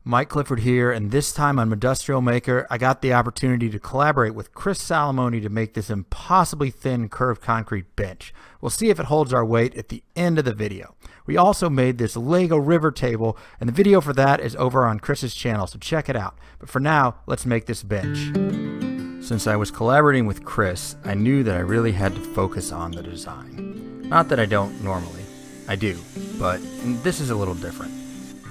Mike Clifford here, and this time on Industrial Maker, I got the opportunity to collaborate with Chris Salomone to make this impossibly thin curved concrete bench. We'll see if it holds our weight at the end of the video. We also made this Lego river table, and the video for that is over on Chris's channel, so check it out. But for now, let's make this bench. Since I was collaborating with Chris, I knew that I really had to focus on the design. Not that I don't normally. I do, but this is a little different.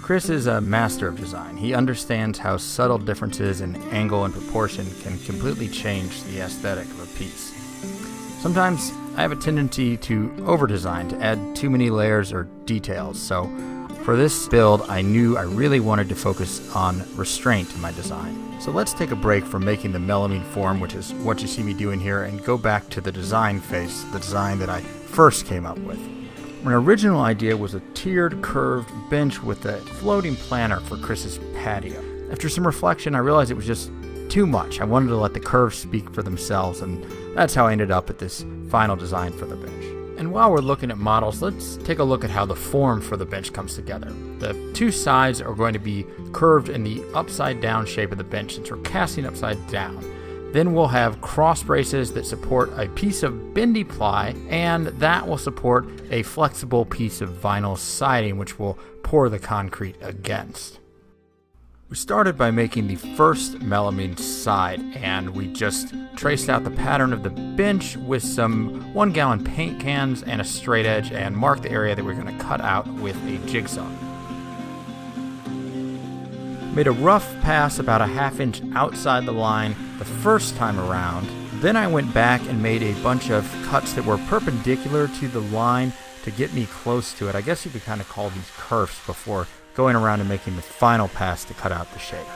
Chris is a master of design. He understands how subtle differences in angle and proportion can completely change the aesthetic of a piece. Sometimes I have a tendency to over-design, to add too many layers or details, so for this build I knew I really wanted to focus on restraint in my design. So let's take a break from making the melamine form, which is what you see me doing here, and go back to the design phase, the design that I first came up with. My original idea was a tiered curved bench with a floating planter for Chris's patio. After some reflection, I realized it was just too much. I wanted to let the curves speak for themselves, and that's how I ended up at this final design for the bench. And while we're looking at models, let's take a look at how the form for the bench comes together. The two sides are going to be curved in the upside down shape of the bench since we're casting upside down. Then we'll have cross braces that support a piece of bendy ply, and that will support a flexible piece of vinyl siding which we'll pour the concrete against. We started by making the first melamine side, and we just traced out the pattern of the bench with some 1-gallon paint cans and a straight edge, and marked the area that we're going to cut out with a jigsaw. Made a rough pass about a half-inch outside the line the first time around. Then I went back and made a bunch of cuts that were perpendicular to the line to get me close to it. I guess you could kind of call these curves before going around and making the final pass to cut out the shape.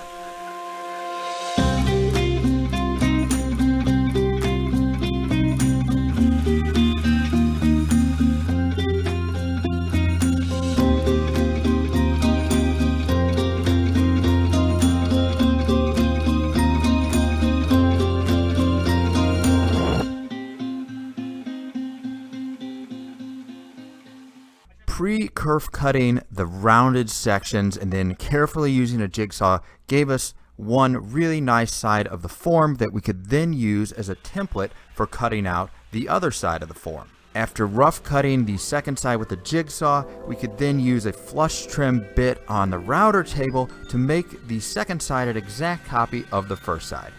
Pre-kerf cutting the rounded sections and then carefully using a jigsaw gave us one really nice side of the form that we could then use as a template for cutting out the other side of the form. After rough cutting the second side with a jigsaw, we could then use a flush trim bit on the router table to make the second side an exact copy of the first side.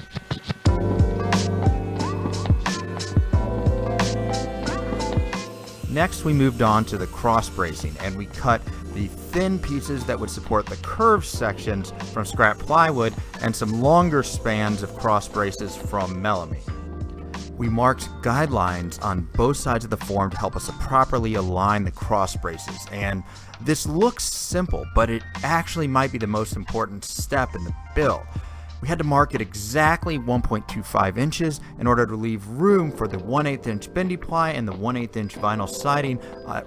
Next, we moved on to the cross bracing, and we cut the thin pieces that would support the curved sections from scrap plywood and some longer spans of cross braces from melamine. We marked guidelines on both sides of the form to help us properly align the cross braces, and this looks simple, but it actually might be the most important step in the build. We had to mark it exactly 1.25 inches in order to leave room for the 1/8 inch bendy ply and the 1/8 inch vinyl siding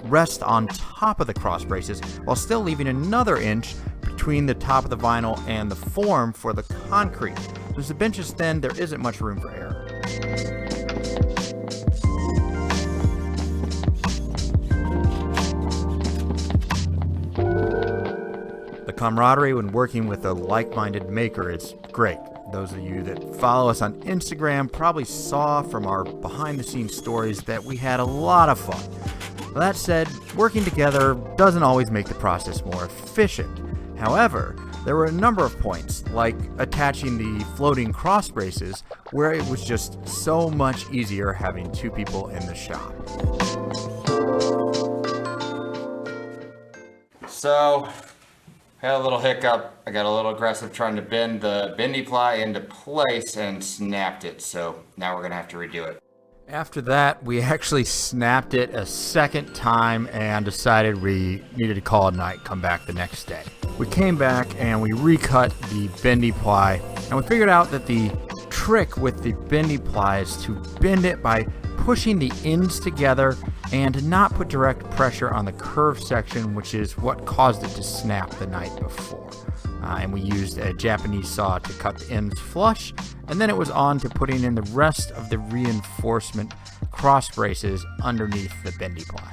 rest on top of the cross braces, while still leaving another inch between the top of the vinyl and the form for the concrete. As the bench is thin, there isn't much room for error. The camaraderie when working with a like-minded maker is great. Those of you that follow us on Instagram probably saw from our behind-the-scenes stories that we had a lot of fun. That said, working together doesn't always make the process more efficient. However, there were a number of points, like attaching the floating cross braces, where it was just so much easier having two people in the shop. So, had a little hiccup. I got a little aggressive trying to bend the bendy ply into place and snapped it. So now we're gonna have to redo it. After that, we actually snapped it a second time and decided we needed to call it a night, come back the next day. We came back and we recut the bendy ply, and we figured out that the trick with the bendy ply is to bend it by pushing the ends together and not put direct pressure on the curved section, which is what caused it to snap the night before. And we used a Japanese saw to cut the ends flush, and then it was on to putting in the rest of the reinforcement cross braces underneath the bendy ply.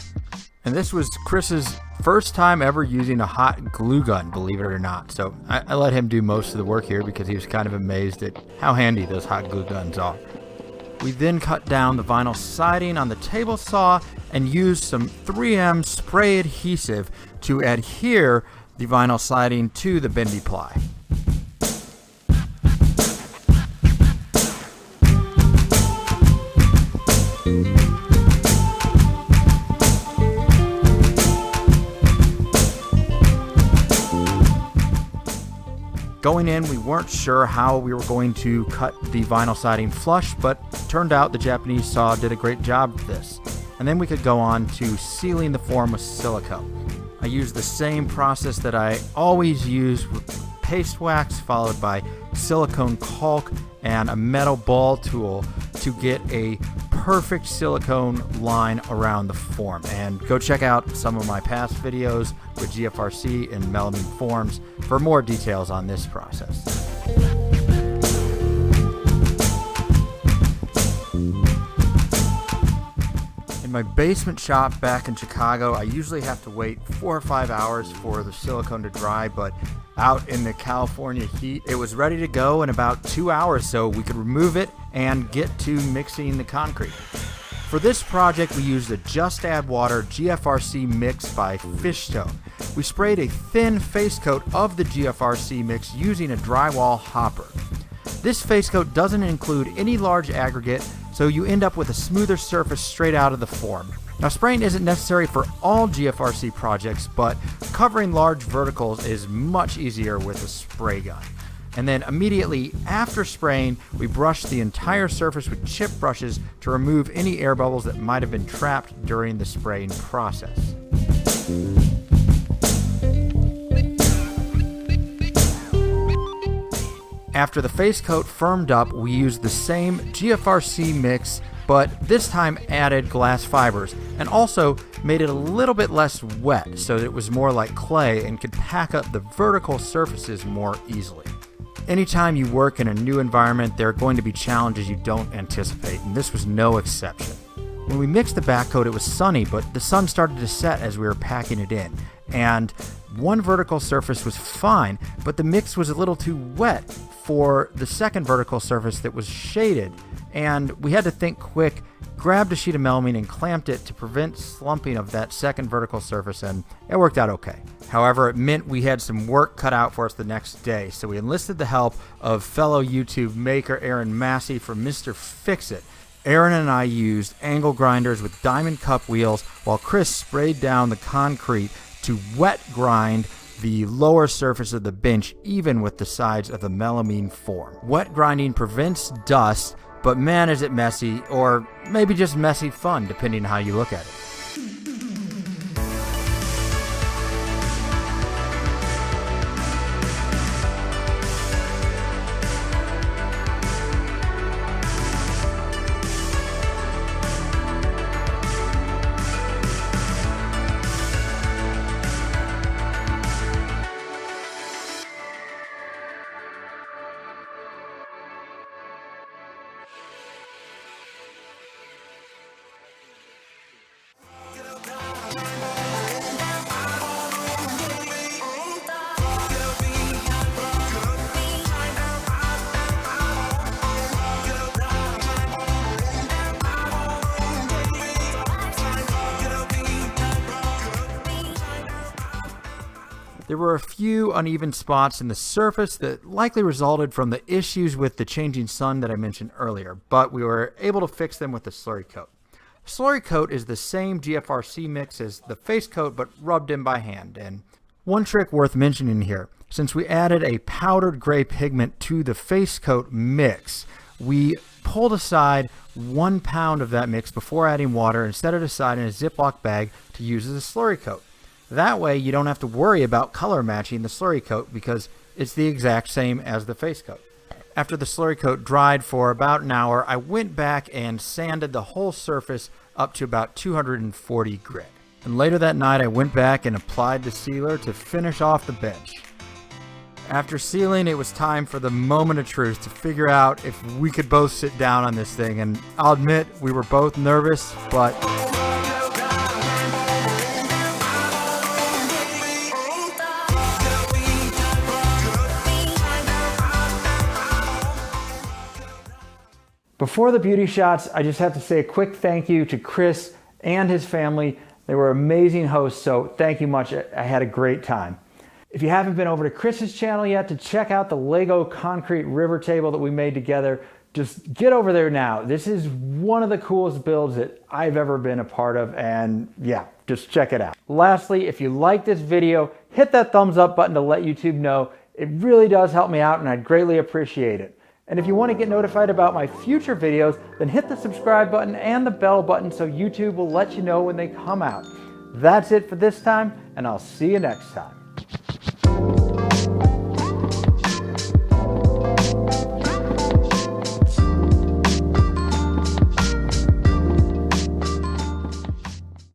And this was Chris's First time ever using a hot glue gun, believe it or not. So I let him do most of the work here because he was kind of amazed at how handy those hot glue guns are. We then cut down the vinyl siding on the table saw and used some 3M spray adhesive to adhere the vinyl siding to the bendy ply. Going in, we weren't sure how we were going to cut the vinyl siding flush, but turned out the Japanese saw did a great job of this. And then we could go on to sealing the form with silicone. I used the same process that I always use with paste wax, followed by silicone caulk and a metal ball tool to get a perfect silicone line around the form. And go check out some of my past videos with GFRC and melamine forms for more details on this process. In my basement shop back in Chicago, I usually have to wait 4 or 5 hours for the silicone to dry, but out in the California heat, it was ready to go in about 2 hours, so we could remove it and get to mixing the concrete. For this project, we used a Just Add Water GFRC mix by Fishstone. We sprayed a thin face coat of the GFRC mix using a drywall hopper. This face coat doesn't include any large aggregate, so you end up with a smoother surface straight out of the form. Now, spraying isn't necessary for all GFRC projects, but covering large verticals is much easier with a spray gun. And then immediately after spraying, we brushed the entire surface with chip brushes to remove any air bubbles that might have been trapped during the spraying process. After the face coat firmed up, we used the same GFRC mix, but this time added glass fibers and also made it a little bit less wet so that it was more like clay and could pack up the vertical surfaces more easily. Anytime you work in a new environment, there are going to be challenges you don't anticipate, and this was no exception. When we mixed the back coat, it was sunny, but the sun started to set as we were packing it in, and one vertical surface was fine, but the mix was a little too wet for the second vertical surface that was shaded, and we had to think quick, grabbed a sheet of melamine and clamped it to prevent slumping of that second vertical surface, and it worked out okay. However, it meant we had some work cut out for us the next day, so we enlisted the help of fellow YouTube maker Aaron Massey from Mr. Fix-It. Aaron and I used angle grinders with diamond cup wheels while Chris sprayed down the concrete to wet grind the lower surface of the bench even with the sides of the melamine form. Wet grinding prevents dust, but man is it messy, or maybe just messy fun depending on how you look at it. There were a few uneven spots in the surface that likely resulted from the issues with the changing sun that I mentioned earlier, but we were able to fix them with the slurry coat. Slurry coat is the same GFRC mix as the face coat, but rubbed in by hand. And one trick worth mentioning here, since we added a powdered gray pigment to the face coat mix, we pulled aside 1 pound of that mix before adding water and set it aside in a Ziploc bag to use as a slurry coat. That way you don't have to worry about color matching the slurry coat because it's the exact same as the face coat. After the slurry coat dried for about an hour, I went back and sanded the whole surface up to about 240 grit. And later that night I went back and applied the sealer to finish off the bench. After sealing, it was time for the moment of truth to figure out if we could both sit down on this thing, and I'll admit we were both nervous, but Before the beauty shots, I just have to say a quick thank you to Chris and his family. They were amazing hosts, so thank you much. I had a great time. If you haven't been over to Chris's channel yet to check out the Lego concrete river table that we made together, just get over there now. This is one of the coolest builds that I've ever been a part of, and yeah, just check it out. Lastly, if you like this video, hit that thumbs up button to let YouTube know. It really does help me out, and I'd greatly appreciate it. And if you want to get notified about my future videos, then hit the subscribe button and the bell button so YouTube will let you know when they come out. That's it for this time, and I'll see you next time.